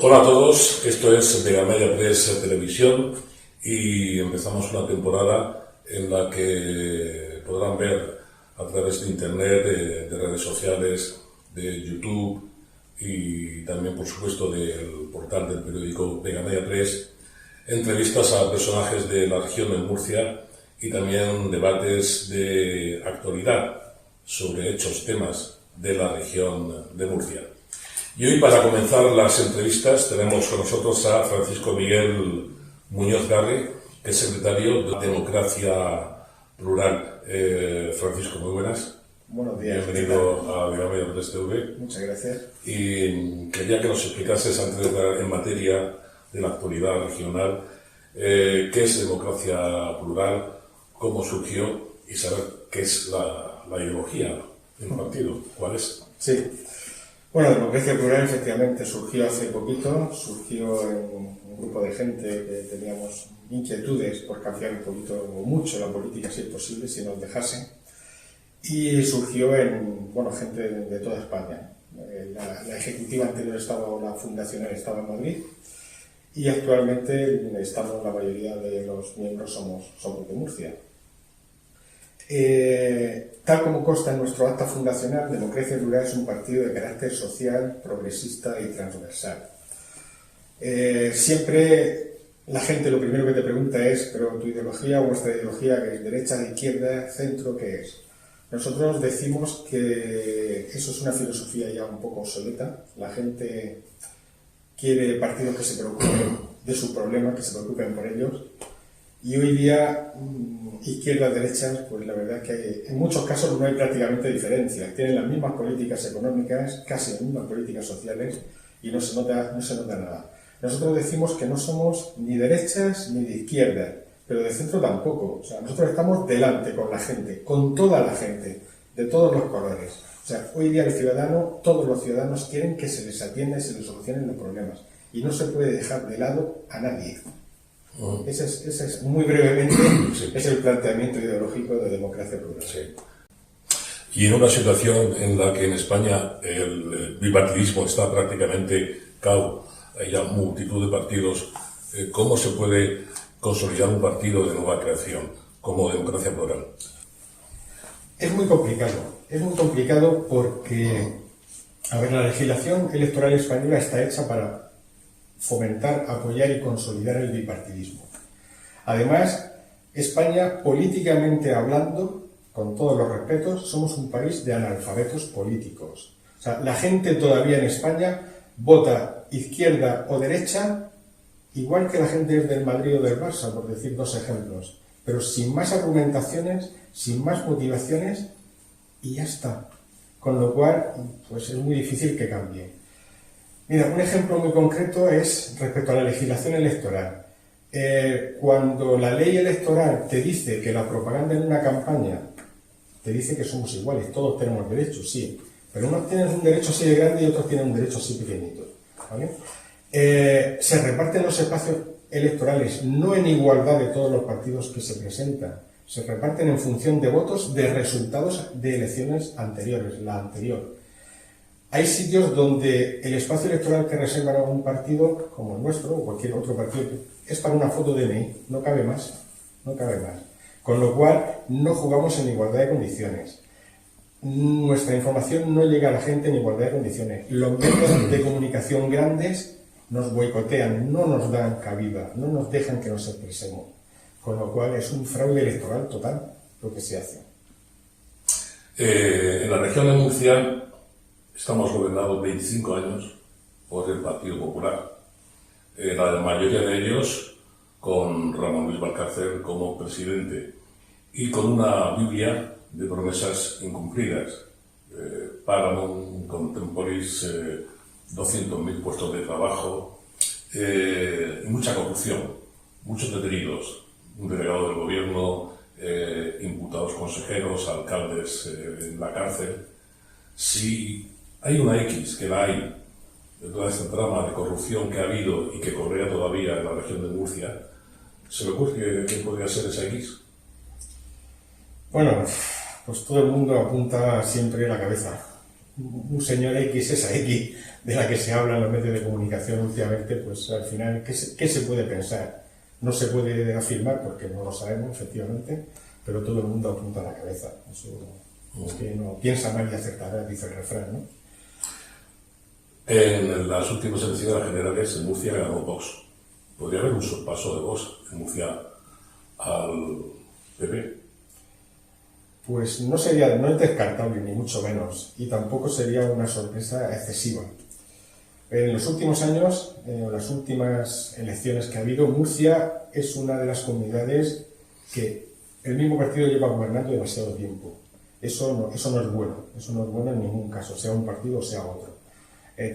Hola a todos, esto es Vega Media Press Televisión y empezamos una temporada en la que podrán ver a través de internet, de redes sociales, de YouTube y también por supuesto del portal del periódico Vega Media Press, entrevistas a personajes de la región de Murcia y también debates de actualidad sobre hechos, temas de la región de Murcia. Y hoy, para comenzar las entrevistas, tenemos con nosotros a Francisco Miguel Muñoz Garri, que es secretario de Democracia Plural. Francisco, muy buenas. Buenos días. Bienvenido a Vega Media Press TV. Muchas gracias. Y quería que nos explicases, antes de entrar en materia de la actualidad regional, qué es Democracia Plural, cómo surgió y saber qué es la ideología del partido, cuál es. Sí. Bueno, Democracia Plural efectivamente surgió hace poquito, surgió en un grupo de gente que teníamos inquietudes por cambiar un poquito o mucho la política, si es posible, si nos dejasen, y surgió en, gente de toda España. La ejecutiva anterior estaba, la fundacional estaba en Madrid, y actualmente la mayoría de los miembros somos de Murcia. Tal como consta en nuestro acta fundacional, Democracia Plural es un partido de carácter social, progresista y transversal. Siempre la gente lo primero que te pregunta es, pero tu ideología, vuestra ideología, ¿qué es? ¿Derecha, izquierda, centro, qué es? Nosotros decimos que eso es una filosofía ya un poco obsoleta. La gente quiere partidos que se preocupen de sus problemas, que se preocupen por ellos. Y hoy día, izquierdas, derechas, pues la verdad es que en muchos casos no hay prácticamente diferencia. Tienen las mismas políticas económicas, casi las mismas políticas sociales, y no se nota nada. Nosotros decimos que no somos ni derechas ni de izquierda, pero de centro tampoco. O sea, nosotros estamos delante con la gente, con toda la gente, de todos los colores. O sea, hoy día todos los ciudadanos quieren que se les atienda y se les solucionen los problemas. Y no se puede dejar de lado a nadie. Ese es muy brevemente es el planteamiento ideológico de Democracia Plural. Sí. Y en una situación en la que en España el bipartidismo está prácticamente cao, hay ya multitud de partidos, ¿cómo se puede consolidar un partido de nueva creación como Democracia Plural? Es muy complicado porque, la legislación electoral española está hecha para fomentar, apoyar y consolidar el bipartidismo. Además, España, políticamente hablando, con todos los respetos, somos un país de analfabetos políticos. O sea, la gente todavía en España vota izquierda o derecha, igual que la gente es del Madrid o del Barça, por decir dos ejemplos, pero sin más argumentaciones, sin más motivaciones, y ya está. Con lo cual, pues es muy difícil que cambie. Mira, un ejemplo muy concreto es respecto a la legislación electoral. Cuando la ley electoral te dice que la propaganda en una campaña te dice que somos iguales, todos tenemos derechos, sí, pero unos tienen un derecho así de grande y otros tienen un derecho así pequeñito, ¿vale? Se reparten los espacios electorales no en igualdad de todos los partidos que se presentan, se reparten en función de votos de resultados de elecciones anteriores, la anterior. Hay sitios donde el espacio electoral que reservan a un partido, como el nuestro o cualquier otro partido, es para una foto DNI, no cabe más. Con lo cual, no jugamos en igualdad de condiciones. Nuestra información no llega a la gente en igualdad de condiciones. Los medios de comunicación grandes nos boicotean, no nos dan cabida, no nos dejan que nos expresemos. Con lo cual, es un fraude electoral total lo que se hace. En la región de Murcia estamos gobernados 25 años por el Partido Popular, la mayoría de ellos con Ramón Luis Valcárcel como presidente y con una biblia de promesas incumplidas. Paramount, Contemporis, 200.000 puestos de trabajo, y mucha corrupción, muchos detenidos, un delegado del gobierno, imputados consejeros, alcaldes en la cárcel. Si hay una X, que la hay, de toda esta trama de corrupción que ha habido y que correa todavía en la región de Murcia, ¿se le ocurre que podría ser esa X? Bueno, pues todo el mundo apunta siempre la cabeza. un señor X, esa X de la que se habla en los medios de comunicación últimamente, pues al final, ¿qué se puede pensar? No se puede afirmar porque no lo sabemos, efectivamente, pero todo el mundo apunta a la cabeza. Eso es que no piensa mal y acertará, dice el refrán, ¿no? En las últimas elecciones generales en Murcia ganó Vox. ¿Podría haber un sorpaso de Vox en Murcia al PP? Pues no es descartable, ni mucho menos, y tampoco sería una sorpresa excesiva. En los últimos años, en las últimas elecciones que ha habido, Murcia es una de las comunidades que el mismo partido lleva gobernando demasiado tiempo. Eso no es bueno en ningún caso, sea un partido o sea otro.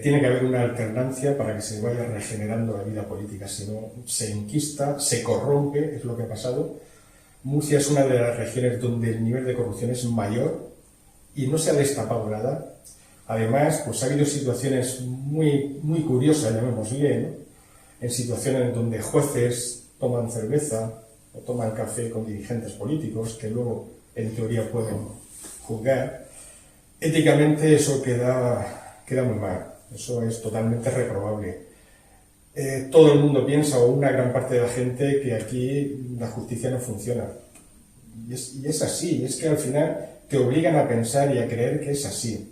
Tiene que haber una alternancia para que se vaya regenerando la vida política, si no se enquista, se corrompe, es lo que ha pasado. Murcia es una de las regiones donde el nivel de corrupción es mayor y no se ha destapado nada. Además, pues ha habido situaciones muy, muy curiosas, llamémosle, ¿no? En situaciones en donde jueces toman cerveza o toman café con dirigentes políticos que luego, en teoría, pueden juzgar. Éticamente eso queda muy mal. Eso es totalmente reprobable. Todo el mundo piensa, o una gran parte de la gente, que aquí la justicia no funciona. Y es así, es que al final te obligan a pensar y a creer que es así,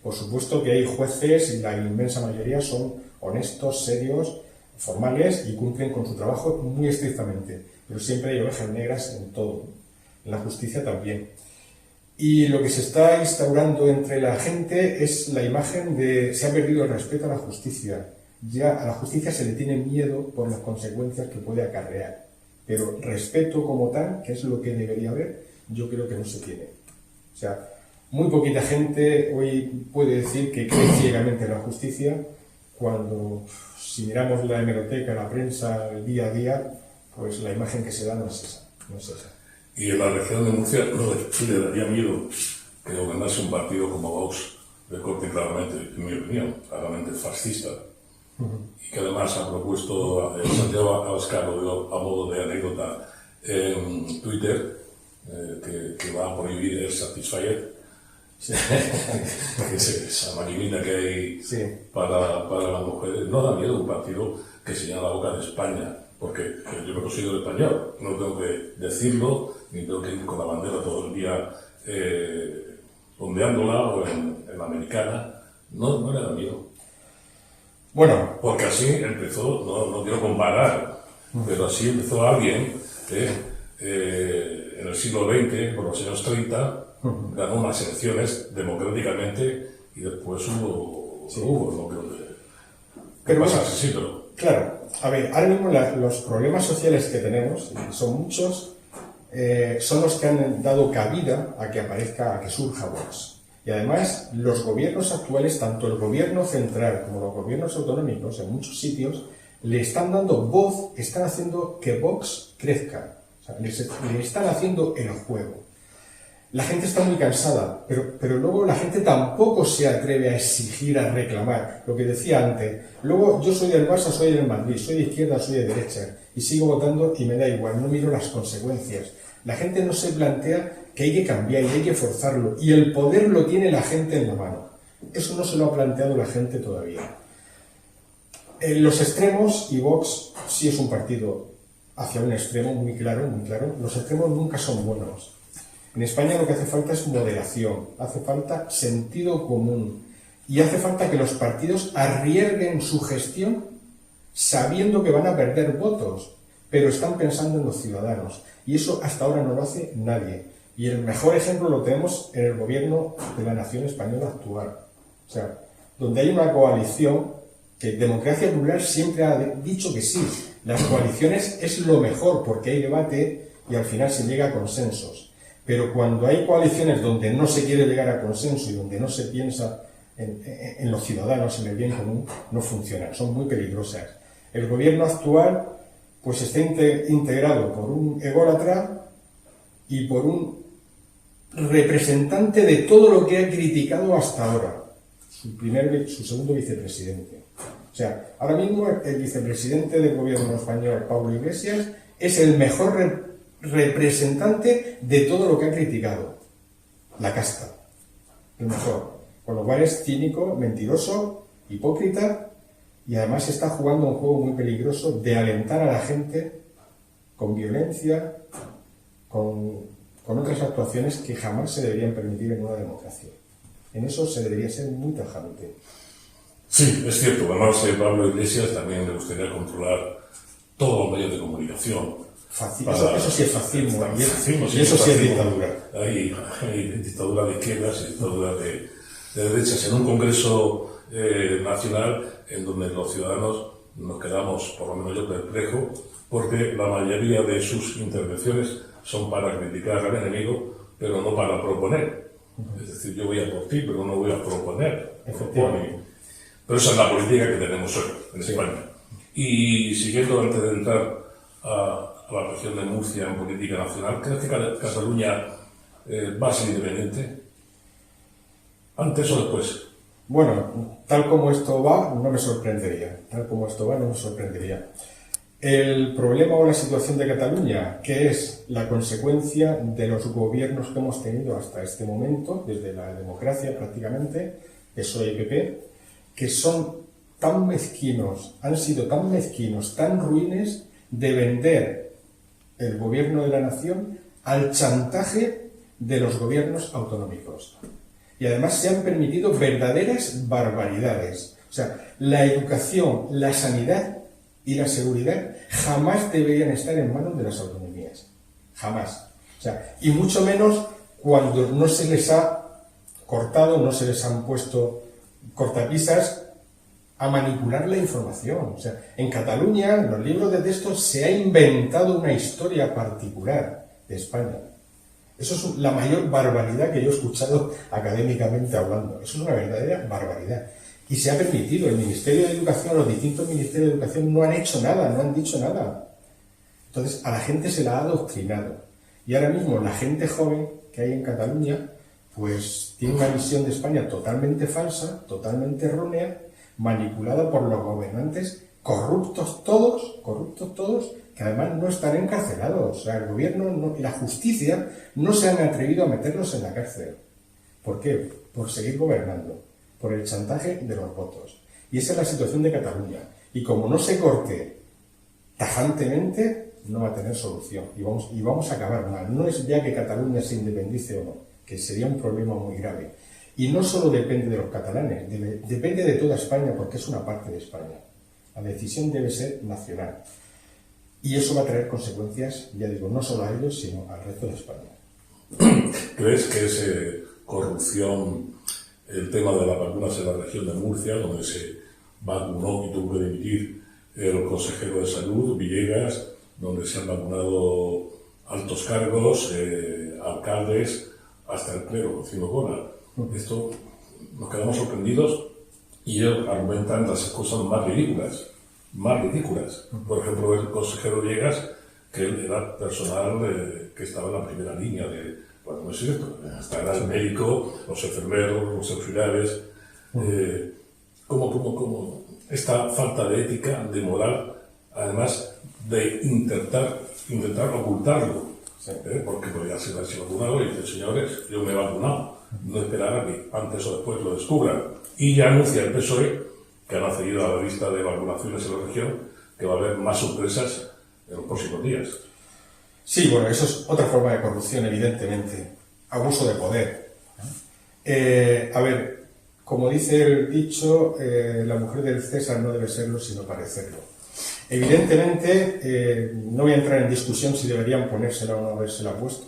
Por supuesto que hay jueces y la inmensa mayoría son honestos, serios, formales y cumplen con su trabajo muy estrictamente. Pero siempre hay ovejas negras en todo, en la justicia también. Y lo que se está instaurando entre la gente es la imagen de se ha perdido el respeto a la justicia. Ya a la justicia se le tiene miedo por las consecuencias que puede acarrear. Pero respeto como tal, que es lo que debería haber, yo creo que no se tiene. O sea, muy poquita gente hoy puede decir que cree ciegamente en la justicia, cuando si miramos la hemeroteca, la prensa, el día a día, pues la imagen que se da no es esa. Y en la región de Murcia no le daría miedo que gobernase un partido como Vox, de corte claramente, en mi opinión, claramente fascista, y que además ha propuesto Santiago Abascal, a modo de anécdota, en Twitter, que va a prohibir el Satisfyer, que es esa maquinita que hay para las mujeres. No da miedo un partido que se llama la boca de España, porque yo me considero español, no tengo que decirlo, ni tengo que ir con la bandera todo el día ondeándola, o en la americana. No le da miedo. Bueno, porque así empezó, no quiero comparar, pero así empezó alguien en el siglo XX, por los años 30, ganó unas elecciones democráticamente y después hubo no creo que pasase, sí, pero... Claro, a ver, ahora mismo los problemas sociales que tenemos, son muchos, son los que han dado cabida a que surja Vox. Y además, los gobiernos actuales, tanto el gobierno central como los gobiernos autonómicos, en muchos sitios, le están dando voz, están haciendo que Vox crezca. O sea, le están haciendo el juego. La gente está muy cansada, pero luego la gente tampoco se atreve a exigir, a reclamar. Lo que decía antes, luego yo soy del Barça, soy del Madrid, soy de izquierda, soy de derecha, y sigo votando y me da igual, no miro las consecuencias. La gente no se plantea que hay que cambiar y hay que forzarlo, y el poder lo tiene la gente en la mano. Eso no se lo ha planteado la gente todavía. En los extremos, y Vox sí es un partido hacia un extremo muy claro, los extremos nunca son buenos. En España lo que hace falta es moderación, hace falta sentido común, y hace falta que los partidos arriesguen su gestión sabiendo que van a perder votos, pero están pensando en los ciudadanos, y eso hasta ahora no lo hace nadie. Y el mejor ejemplo lo tenemos en el gobierno de la nación española actual. O sea, donde hay una coalición que Democracia Plural siempre ha dicho que sí. Las coaliciones es lo mejor porque hay debate y al final se llega a consensos. Pero cuando hay coaliciones donde no se quiere llegar a consenso y donde no se piensa en los ciudadanos, en el bien común, no funcionan, son muy peligrosas. El gobierno actual pues está integrado por un ególatra y por un representante de todo lo que ha criticado hasta ahora, su segundo vicepresidente. O sea, ahora mismo el vicepresidente del gobierno español, Pablo Iglesias, es el mejor representante de todo lo que ha criticado. La casta, el mejor. Con lo cual es cínico, mentiroso, hipócrita, y además está jugando un juego muy peligroso de alentar a la gente con violencia, con otras actuaciones que jamás se deberían permitir en una democracia. En eso se debería ser muy tajante. Sí, es cierto. Además, Pablo Iglesias también le gustaría controlar todos los medios de comunicación. Eso sí es fascismo, y eso sí es dictadura. Hay dictadura de izquierdas y dictadura de derechas en un Congreso nacional en donde los ciudadanos nos quedamos, por lo menos yo, perplejos, porque la mayoría de sus intervenciones son para criticar al enemigo, pero no para proponer. Es decir, yo voy a por ti, pero no voy a proponer. Pero esa es la política que tenemos hoy en España. Y siguiendo, antes de entrar a la región de Murcia en política nacional, ¿crees que Cataluña va a ser independiente? ¿Antes o después? Bueno, tal como esto va, no me sorprendería. El problema o la situación de Cataluña, que es la consecuencia de los gobiernos que hemos tenido hasta este momento, desde la democracia prácticamente, PSOE y PP, que son tan mezquinos, han sido tan mezquinos, tan ruines, de vender el gobierno de la nación al chantaje de los gobiernos autonómicos. Y además se han permitido verdaderas barbaridades. O sea, la educación, la sanidad y la seguridad jamás deberían estar en manos de las autonomías. Jamás. O sea, y mucho menos cuando no se les ha cortado, no se les han puesto cortapisas a manipular la información. O sea, en Cataluña, en los libros de texto, se ha inventado una historia particular de España. Eso es la mayor barbaridad que yo he escuchado académicamente hablando. Eso es una verdadera barbaridad. Y se ha permitido. El Ministerio de Educación, los distintos ministerios de Educación no han hecho nada, no han dicho nada. Entonces, a la gente se la ha adoctrinado. Y ahora mismo la gente joven que hay en Cataluña, pues tiene una visión de España totalmente falsa, totalmente errónea, manipulada por los gobernantes corruptos todos, que además no están encarcelados. O sea, el gobierno y la justicia no se han atrevido a meterlos en la cárcel. ¿Por qué? Por seguir gobernando, por el chantaje de los votos. Y esa es la situación de Cataluña. Y como no se corte tajantemente, no va a tener solución. Y vamos a acabar mal. No es ya que Cataluña se independice o no, que sería un problema muy grave. Y no solo depende de los catalanes, depende de toda España, porque es una parte de España. La decisión debe ser nacional. Y eso va a traer consecuencias, ya digo, no solo a ellos, sino al resto de España. ¿Crees que es corrupción el tema de las vacunas en la región de Murcia, donde se vacunó y tuvo que dimitir el consejero de salud, Villegas, donde se han vacunado altos cargos, alcaldes, hasta el clero, Cino? Esto nos quedamos sorprendidos y ellos argumentan las cosas más ridículas. Por ejemplo, el consejero Villegas, que él era personal que estaba en la primera línea de... Bueno, no es cierto, estará el médico, los enfermeros, los auxiliares. ¿Cómo esta falta de ética, de moral, además de intentar ocultarlo? Sí. Porque podría ser así vacunado y dice, señores, yo me he vacunado. No esperar a que antes o después lo descubran. Y ya anuncia el PSOE, que han accedido a la lista de vacunaciones en la región, que va a haber más sorpresas en los próximos días. Sí, bueno, eso es otra forma de corrupción, evidentemente. Abuso de poder. A ver, como dice el dicho, la mujer del César no debe serlo, sino parecerlo. Evidentemente, no voy a entrar en discusión si deberían ponérsela o no habérsela puesto,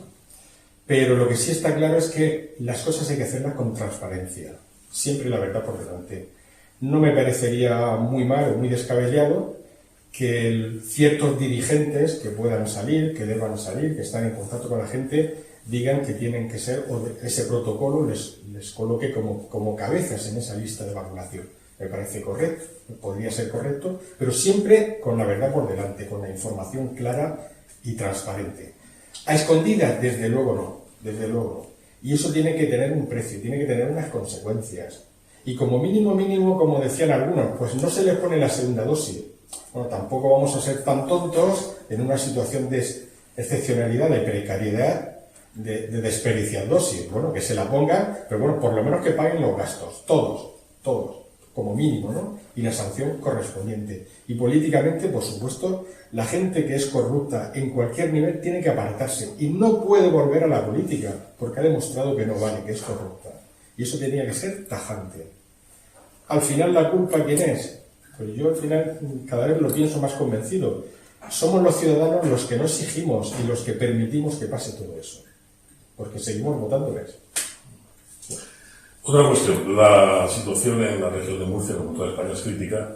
pero lo que sí está claro es que las cosas hay que hacerlas con transparencia, siempre la verdad por delante. No me parecería muy mal o muy descabellado que ciertos dirigentes que puedan salir, que deban salir, que están en contacto con la gente, digan que tienen que ser, o ese protocolo les coloque como cabezas en esa lista de vacunación. Me parece correcto, podría ser correcto, pero siempre con la verdad por delante, con la información clara y transparente. A escondidas, desde luego no. Y eso tiene que tener un precio, tiene que tener unas consecuencias. Y como mínimo, como decían algunos, pues no se les pone la segunda dosis. Bueno, tampoco vamos a ser tan tontos en una situación de excepcionalidad, de precariedad, de desperdiciar dosis. Bueno, que se la pongan, pero bueno, por lo menos que paguen los gastos, todos, como mínimo, ¿no? Y la sanción correspondiente. Y políticamente, por supuesto, la gente que es corrupta en cualquier nivel tiene que apartarse y no puede volver a la política porque ha demostrado que no vale, que es corrupta. Y eso tenía que ser tajante. Al final, ¿la culpa quién es? Pues yo al final cada vez lo pienso más convencido. Somos los ciudadanos los que no exigimos y los que permitimos que pase todo eso. Porque seguimos votándoles. Otra cuestión, la situación en la región de Murcia, como toda España, es crítica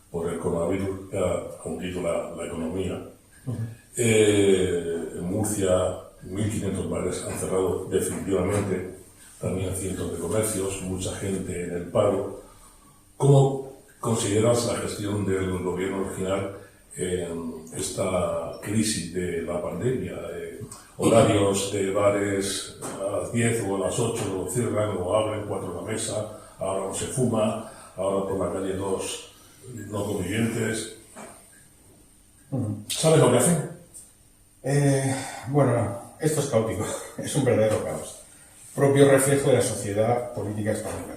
por el coronavirus, que ha hundido la economía. En Murcia, 1.500 bares han cerrado definitivamente, también cientos de comercios, mucha gente en el paro. ¿Cómo consideras la gestión del gobierno regional en esta crisis de la pandemia? Horarios de bares a las 10 o a las 8 lo cierran o abren 4 en la mesa, ahora no se fuma, ahora por la calle 2 no convivientes. ¿Sabes lo que hacen? Bueno, esto es caótico, es un verdadero caos, propio reflejo de la sociedad política española.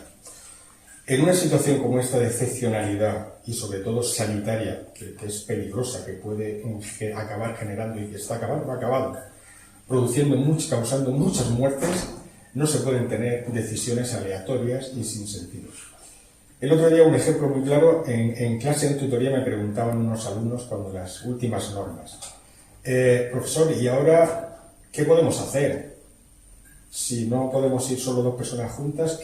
En una situación como esta de excepcionalidad y sobre todo sanitaria, que es peligrosa, que puede acabar generando y que está acabando, ha acabado, causando muchas muertes, no se pueden tener decisiones aleatorias y sin sentido. El otro día, un ejemplo muy claro, en clase en tutoría me preguntaban unos alumnos cuando las últimas normas. Profesor, ¿y ahora qué podemos hacer? Si no podemos ir solo 2 personas juntas,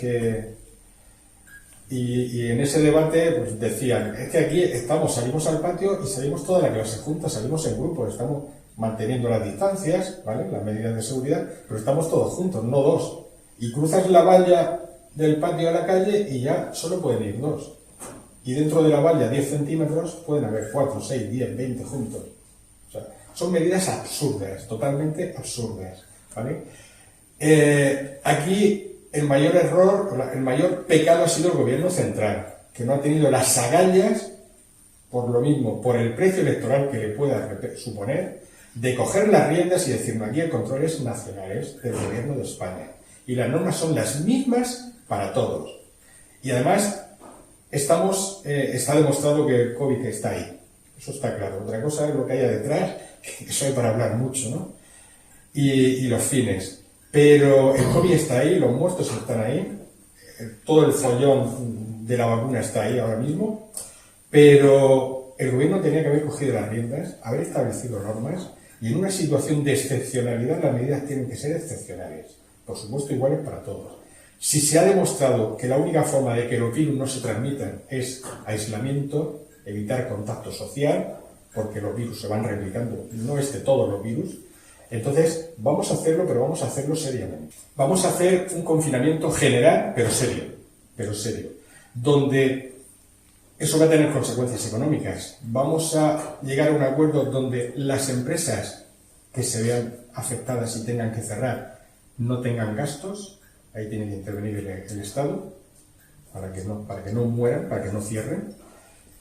Y en ese debate pues decían, es que aquí salimos al patio y salimos toda la clase juntas, salimos en grupo, estamos manteniendo las distancias, ¿vale? Las medidas de seguridad, pero estamos todos juntos, no 2. Y cruzas la valla del patio a la calle y ya solo pueden ir 2. Y dentro de la valla, 10 centímetros, pueden haber 4, 6, 10, 20 juntos. O sea, son medidas absurdas, totalmente absurdas, ¿vale? Aquí el mayor error, el mayor pecado ha sido el gobierno central, que no ha tenido las agallas, por lo mismo, por el precio electoral que le pueda suponer, de coger las riendas y decir, aquí el control es nacional, es del gobierno de España. Y las normas son las mismas para todos. Y además, está demostrado que el COVID está ahí. Eso está claro. Otra cosa es lo que haya detrás, que eso hay para hablar mucho, ¿no? Y los fines. Pero el COVID está ahí, los muertos están ahí, todo el follón de la vacuna está ahí ahora mismo, pero el gobierno tenía que haber cogido las riendas, haber establecido normas, y en una situación de excepcionalidad las medidas tienen que ser excepcionales, por supuesto iguales para todos. Si se ha demostrado que la única forma de que los virus no se transmitan es aislamiento, evitar contacto social, porque los virus se van replicando, no es de todos los virus, entonces vamos a hacerlo, pero vamos a hacerlo seriamente. Vamos a hacer un confinamiento general, pero serio, donde eso va a tener consecuencias económicas. Vamos a llegar a un acuerdo donde las empresas que se vean afectadas y tengan que cerrar no tengan gastos, ahí tiene que intervenir el Estado para que no mueran, para que no cierren.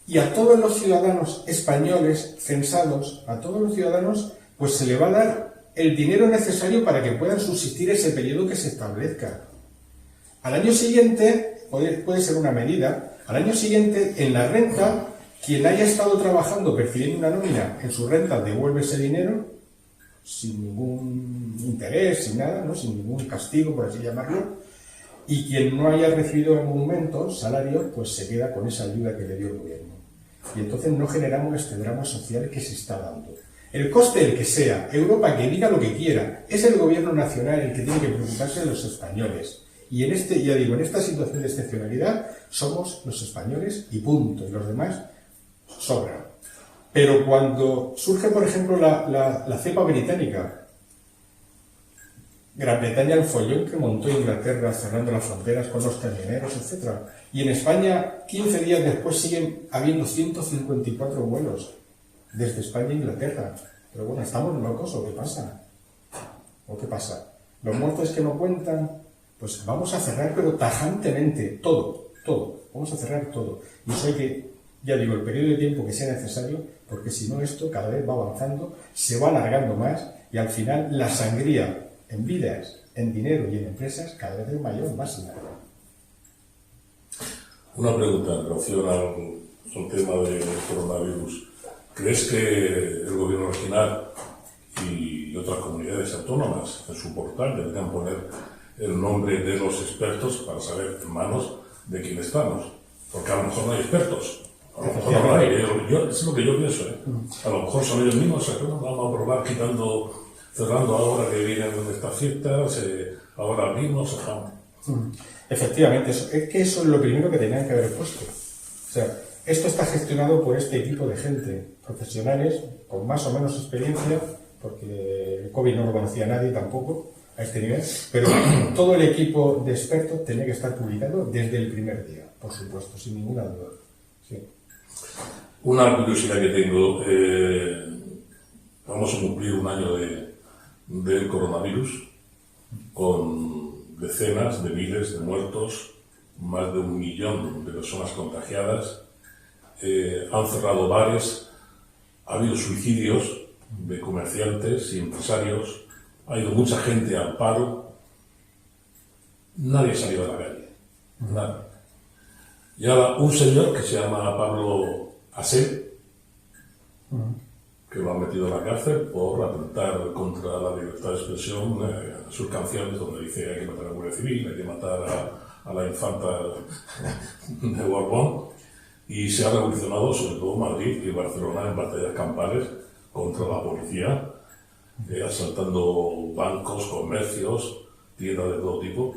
Y a todos los ciudadanos españoles censados, a todos los ciudadanos, pues se le va a dar el dinero necesario para que puedan subsistir ese periodo que se establezca. Al año siguiente, puede ser una medida, al año siguiente, en la renta, quien haya estado trabajando percibiendo una nómina en su renta devuelve ese dinero sin ningún interés, sin nada, ¿no? Sin ningún castigo, por así llamarlo, y quien no haya recibido en un momento salario, pues se queda con esa ayuda que le dio el gobierno. Y entonces no generamos este drama social que se está dando. El coste el que sea, Europa que diga lo que quiera, es el gobierno nacional el que tiene que preocuparse de los españoles. Y en esta situación de excepcionalidad somos los españoles y punto, y los demás sobran. Pero cuando surge, por ejemplo, la cepa británica, Gran Bretaña, el follón que montó Inglaterra cerrando las fronteras con los camioneros, etc. Y en España, 15 días después, siguen habiendo 154 vuelos desde España a Inglaterra. Pero bueno, ¿estamos locos o qué pasa? ¿O qué pasa? Los muertos que no cuentan, pues vamos a cerrar, pero tajantemente, todo. Vamos a cerrar todo. Y eso hay que, ya digo, el periodo de tiempo que sea necesario, porque si no esto cada vez va avanzando, se va alargando más y al final la sangría en vidas, en dinero y en empresas cada vez es mayor, más y más. Una pregunta en relación al tema del coronavirus. ¿Crees que el gobierno regional y otras comunidades autónomas en su portal deberían poner el nombre de los expertos para saber en manos de quién estamos? Porque a lo mejor no hay expertos. A lo mejor no hay. Es lo que yo pienso. A lo mejor son ellos mismos. Vamos a probar cerrando ahora que vienen estas fiestas, ahora abrimos. Efectivamente, es que eso es lo primero que tenían que haber puesto. O sea, esto está gestionado por este equipo de gente, profesionales, con más o menos experiencia, porque el COVID no lo conocía a nadie tampoco, a este nivel, pero todo el equipo de expertos tenía que estar publicado desde el primer día, por supuesto, sin ninguna duda. Sí. Una curiosidad que tengo, vamos a cumplir un año del coronavirus, con decenas de miles de muertos, más de 1 millón de personas contagiadas, han cerrado bares, ha habido suicidios de comerciantes y empresarios, ha ido mucha gente al paro, nadie salió de la calle, nadie. Y ahora un señor que se llama Pablo Hasél, que lo han metido en la cárcel por atentar contra la libertad de expresión, sus canciones donde dice hay que matar a la Guardia Civil, hay que matar a la infanta de Borbón, y se ha revolucionado sobre todo Madrid y Barcelona en batallas campales contra la policía, asaltando bancos, comercios, tiendas de todo tipo.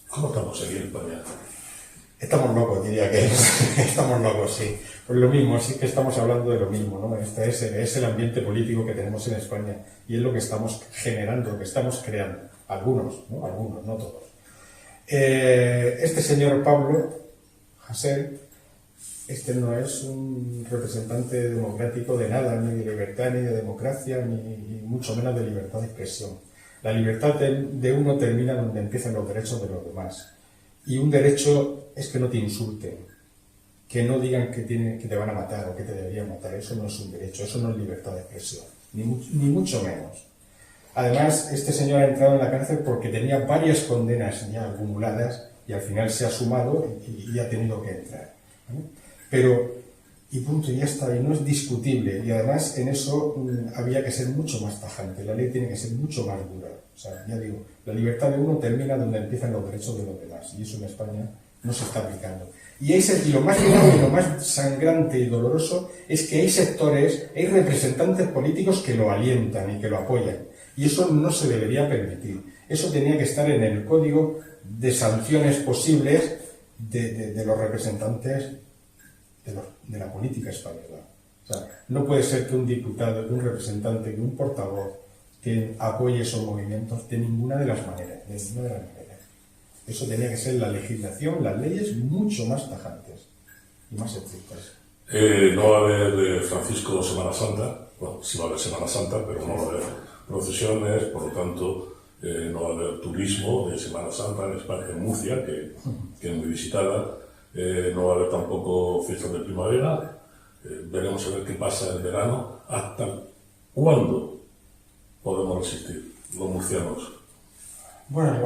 ¿Cómo estamos aquí en España? Estamos locos, diría que estamos locos, sí. Pues lo mismo, sí que estamos hablando de lo mismo, ¿no? Este es el ambiente político que tenemos en España y es lo que estamos generando, lo que estamos creando. Algunos, no todos. Este señor Pablo Hasél, este no es un representante democrático de nada, ni de libertad, ni de democracia, ni mucho menos de libertad de expresión. La libertad de uno termina donde empiezan los derechos de los demás. Y un derecho es que no te insulten, que no digan que te van a matar o que te deberían matar. Eso no es un derecho, eso no es libertad de expresión, ni mucho menos. Además, este señor ha entrado en la cárcel porque tenía varias condenas ya acumuladas y al final se ha sumado y ha tenido que entrar, ¿no? Pero, y punto, y ya está, y no es discutible. Y además en eso había que ser mucho más tajante, la ley tiene que ser mucho más dura. O sea, ya digo, la libertad de uno termina donde empiezan los derechos de los demás, y eso en España no se está aplicando. Y lo más grave y lo más sangrante y doloroso es que hay sectores, hay representantes políticos que lo alientan y que lo apoyan, y eso no se debería permitir. Eso tenía que estar en el código de sanciones posibles de los representantes de la política española. O sea, no puede ser que un diputado, que un representante, que un portavoz que apoye esos movimientos de ninguna de las maneras. Eso tenía que ser la legislación, las leyes mucho más tajantes y más estrictas. No va a haber Francisco Semana Santa, bueno, sí va a haber Semana Santa, pero no va a haber procesiones, por lo tanto no va a haber turismo de Semana Santa en España, en Murcia, que es muy visitada, no va a haber tampoco fiestas de primavera, veremos a ver qué pasa en verano, hasta cuándo podemos resistir los murcianos. Bueno,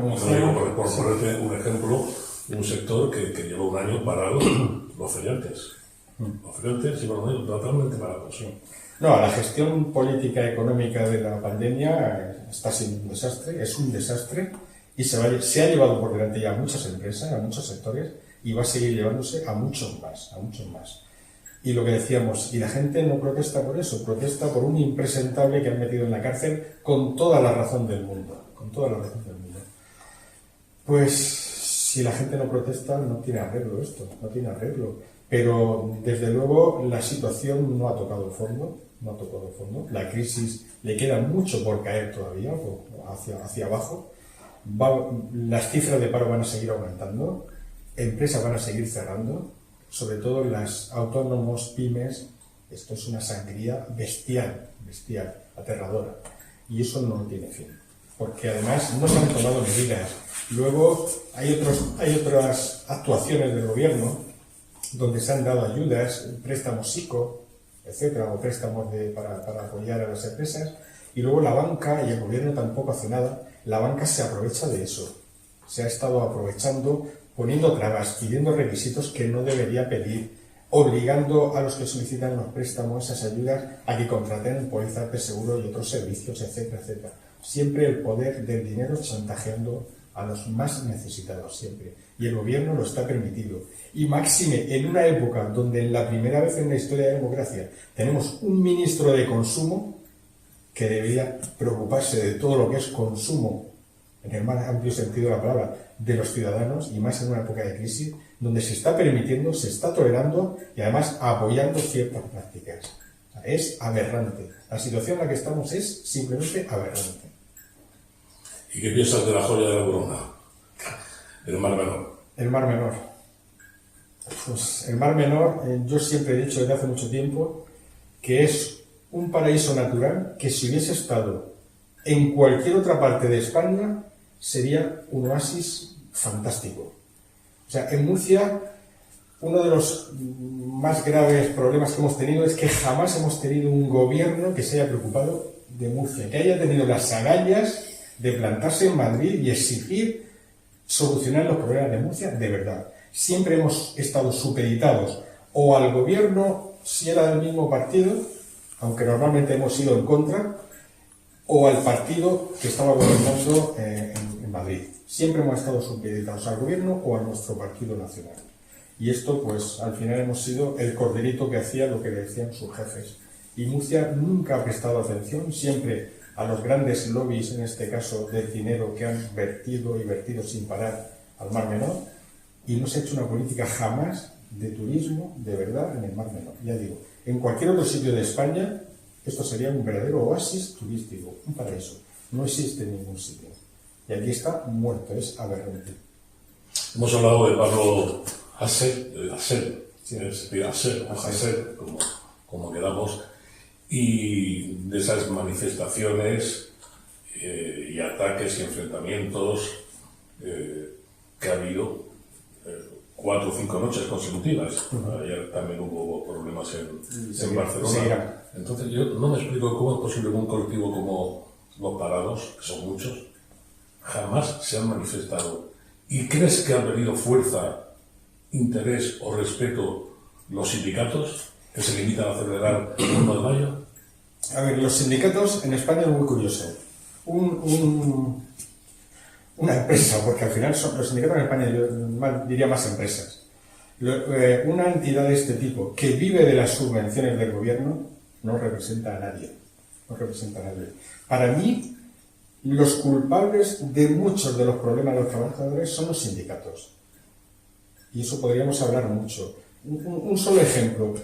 por ponerte un ejemplo, un sector que lleva un año parado, los feriantes. Los feriantes llevan un año totalmente parados. Sí. No, la gestión política económica de la pandemia está siendo un desastre, es un desastre, y se ha llevado por delante ya a muchas empresas, a muchos sectores, y va a seguir llevándose a muchos más, Y lo que decíamos, y la gente no protesta por eso, protesta por un impresentable que han metido en la cárcel con toda la razón del mundo, Pues si la gente no protesta, no tiene arreglo esto, no tiene arreglo. Pero desde luego la situación no ha tocado el fondo, la crisis le queda mucho por caer todavía, hacia abajo. Las cifras de paro van a seguir aumentando, empresas van a seguir cerrando, sobre todo las autónomos, pymes. Esto es una sangría bestial, aterradora, y eso no tiene fin, porque además no se han tomado medidas. Luego hay otras actuaciones del gobierno donde se han dado ayudas, préstamos ICO, etcétera, o préstamos para apoyar a las empresas, Y luego la banca y el gobierno tampoco hace nada. La banca se aprovecha de eso. Se ha estado aprovechando, poniendo trabas, pidiendo requisitos que no debería pedir, obligando a los que solicitan los préstamos, esas ayudas, a que contraten pólizas de seguro y otros servicios, etcétera, etcétera. Siempre el poder del dinero chantajeando a los más necesitados, siempre. Y el gobierno lo está permitido. Y máxime, en una época donde en la primera vez en la historia de la democracia tenemos un ministro de consumo que debería preocuparse de todo lo que es consumo, en el más amplio sentido de la palabra, de los ciudadanos, y más en una época de crisis, donde se está permitiendo, se está tolerando y además apoyando ciertas prácticas. O sea, es aberrante. La situación en la que estamos es simplemente aberrante. ¿Y qué piensas de la joya de la corona? El Mar Menor. El Mar Menor. Pues el Mar Menor, yo siempre he dicho desde hace mucho tiempo que es un paraíso natural que si hubiese estado en cualquier otra parte de España sería un oasis fantástico. O sea, en Murcia uno de los más graves problemas que hemos tenido es que jamás hemos tenido un gobierno que se haya preocupado de Murcia, que haya tenido las agallas de plantarse en Madrid y exigir solucionar los problemas de Murcia de verdad. Siempre hemos estado supeditados o al gobierno, si era del mismo partido, aunque normalmente hemos ido en contra, o al partido que estaba gobernando en Madrid. Siempre hemos estado supeditados al gobierno o a nuestro partido nacional. Y esto, pues, al final hemos sido el corderito que hacía lo que decían sus jefes. Y Murcia nunca ha prestado atención, siempre a los grandes lobbies, en este caso del dinero que han vertido y vertido sin parar al Mar Menor, y no se ha hecho una política jamás de turismo de verdad en el Mar Menor. Ya digo, en cualquier otro sitio de España esto sería un verdadero oasis turístico, un paraíso. No existe en ningún sitio. Y aquí está muerto, es aberrante. Hemos hablado de Pablo Hasél, como quedamos, y de esas manifestaciones y ataques y enfrentamientos que ha habido 4 o 5 noches consecutivas. Ayer también hubo problemas en Barcelona. Entonces yo no me explico cómo es posible que un colectivo como Los Parados, que son muchos, jamás se han manifestado. ¿Y crees que han tenido fuerza, interés o respeto los sindicatos que se limitan a celebrar el 1 de mayo? A ver, los sindicatos en España es muy curioso. Una empresa, porque al final son los sindicatos en España, yo diría más empresas. Una entidad de este tipo que vive de las subvenciones del gobierno no representa a nadie. No representa a nadie. Para mí, los culpables de muchos de los problemas de los trabajadores son los sindicatos. Y eso podríamos hablar mucho. Un solo ejemplo.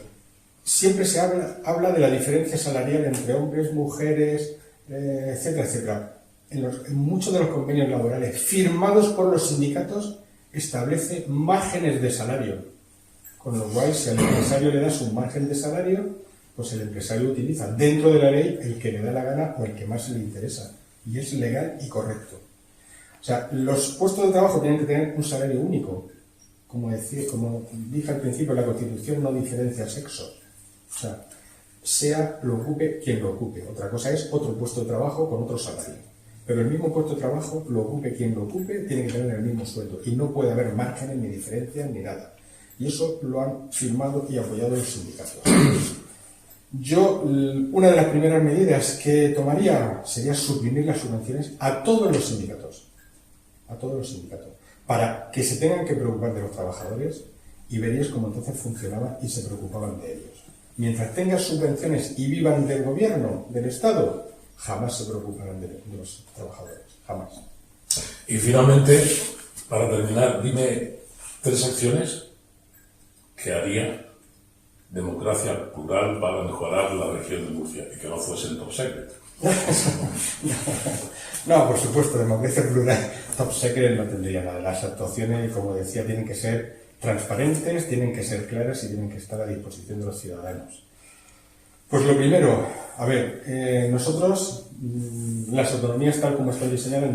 Siempre se habla de la diferencia salarial entre hombres, mujeres, etcétera, etcétera. En muchos de los convenios laborales firmados por los sindicatos establece márgenes de salario. Con lo cual, si al empresario le das un margen de salario, pues el empresario utiliza dentro de la ley el que le da la gana o el que más le interesa. Y es legal y correcto. O sea, los puestos de trabajo tienen que tener un salario único. Como dije al principio, la Constitución no diferencia sexos. O sea lo ocupe quien lo ocupe. Otra cosa es otro puesto de trabajo con otro salario. Pero el mismo puesto de trabajo, lo ocupe quien lo ocupe, tiene que tener el mismo sueldo. Y no puede haber márgenes, ni diferencias, ni nada. Y eso lo han firmado y apoyado los sindicatos. Yo, una de las primeras medidas que tomaría sería suprimir las subvenciones a todos los sindicatos. A todos los sindicatos. Para que se tengan que preocupar de los trabajadores y verías cómo entonces funcionaban y se preocupaban de ellos. Mientras tengan subvenciones y vivan del gobierno, del Estado, jamás se preocuparán de los trabajadores. Jamás. Y finalmente, para terminar, dime 3 acciones que haría Democracia Plural para mejorar la región de Murcia y que no fuesen top secret. No, por supuesto, Democracia Plural top secret no tendría nada. Las actuaciones, como decía, tienen que ser transparentes, tienen que ser claras y tienen que estar a disposición de los ciudadanos. Pues lo primero, a ver, nosotros, las autonomías tal como están diseñadas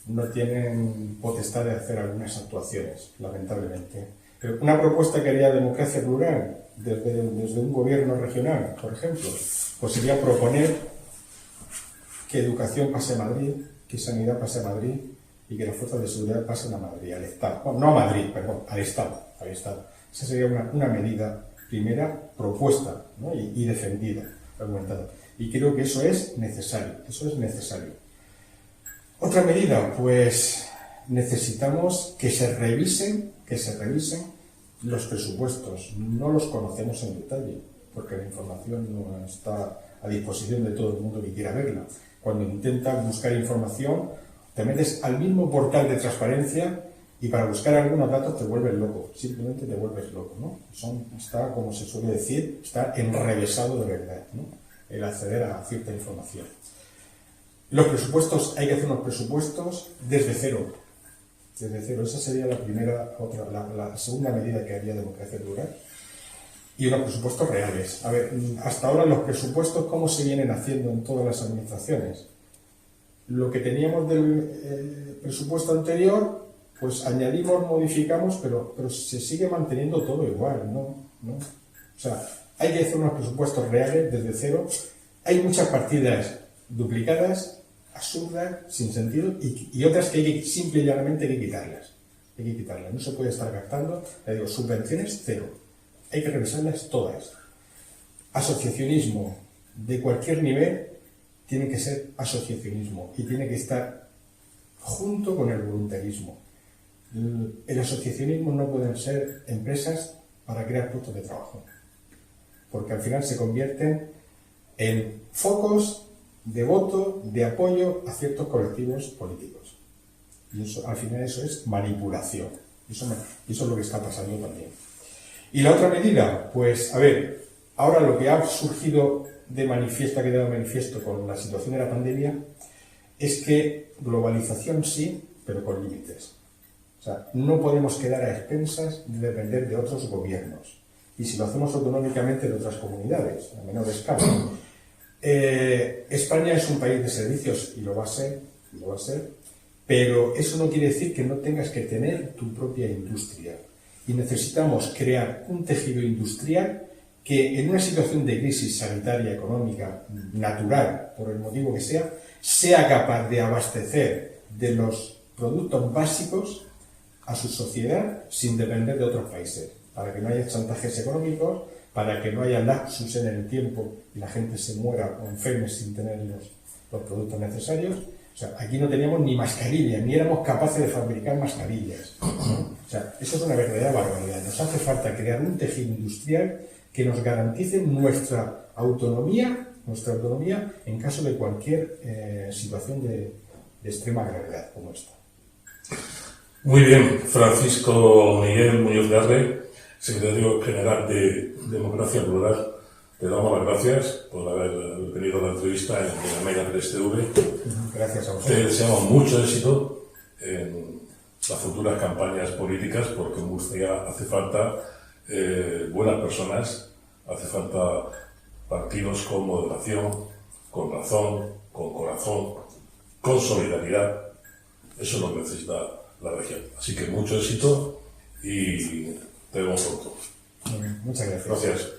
no tienen potestad de hacer algunas actuaciones, lamentablemente. Pero una propuesta que haría Democracia Plural desde un gobierno regional, por ejemplo, pues sería proponer que educación pase a Madrid, que sanidad pase a Madrid y que las fuerzas de seguridad pasen a Madrid, al Estado. Bueno, no a Madrid, perdón, al Estado. Esa sería una medida primera propuesta, ¿no? y defendida, argumentada. Y creo que eso es necesario, Otra medida, pues necesitamos que se revisen los presupuestos. No los conocemos en detalle, porque la información no está a disposición de todo el mundo que quiera verla. Cuando intentas buscar información, te metes al mismo portal de transparencia y para buscar algunos datos te vuelves loco, simplemente te vuelves loco, ¿no? Está, como se suele decir, está enrevesado de verdad, ¿no? El acceder a cierta información. Los presupuestos, hay que hacer unos presupuestos desde cero. Esa sería la segunda medida que haría Democracia Plural. Y unos presupuestos reales. A ver, hasta ahora los presupuestos, ¿cómo se vienen haciendo en todas las administraciones? Lo que teníamos del presupuesto anterior, pues añadimos, modificamos, pero se sigue manteniendo todo igual, ¿no? O sea, hay que hacer unos presupuestos reales desde cero. Hay muchas partidas duplicadas, absurdas, sin sentido, y otras que simple y llanamente hay que quitarlas. No se puede estar gastando, subvenciones cero. Hay que revisarlas todas. Asociacionismo de cualquier nivel tiene que ser asociacionismo y tiene que estar junto con el voluntarismo. El asociacionismo no pueden ser empresas para crear puestos de trabajo, porque al final se convierten en focos de voto, de apoyo a ciertos colectivos políticos. Y eso, al final eso es manipulación. Eso es lo que está pasando también. Y la otra medida, pues, a ver, ahora lo que ha surgido de manifiesto, ha quedado manifiesto con la situación de la pandemia, es que globalización sí, pero con límites. O sea, no podemos quedar a expensas de depender de otros gobiernos. Y si lo hacemos autonómicamente de otras comunidades, a menor escala. España es un país de servicios y lo va a ser, pero eso no quiere decir que no tengas que tener tu propia industria. Y necesitamos crear un tejido industrial que en una situación de crisis sanitaria, económica, natural, por el motivo que sea capaz de abastecer de los productos básicos a su sociedad sin depender de otros países, para que no haya chantajes económicos, para que no haya lapsus en el tiempo y la gente se muera o enferme sin tener los productos necesarios. O sea, aquí no teníamos ni mascarillas, ni éramos capaces de fabricar mascarillas. O sea, eso es una verdadera barbaridad. Nos hace falta crear un tejido industrial que nos garantice nuestra autonomía en caso de cualquier situación de extrema gravedad como esta. Muy bien, Francisco Miguel Muñoz Garre, secretario general de Democracia Plural. Te damos las gracias por haber venido a la entrevista en Mega 3TV. Gracias a vosotros. Te deseamos mucho éxito en las futuras campañas políticas, porque en Murcia hace falta buenas personas, hace falta partidos con moderación, con razón, con corazón, con solidaridad. Eso es lo que necesita la región. Así que mucho éxito y te vemos pronto. Muy bien, muchas gracias. Gracias.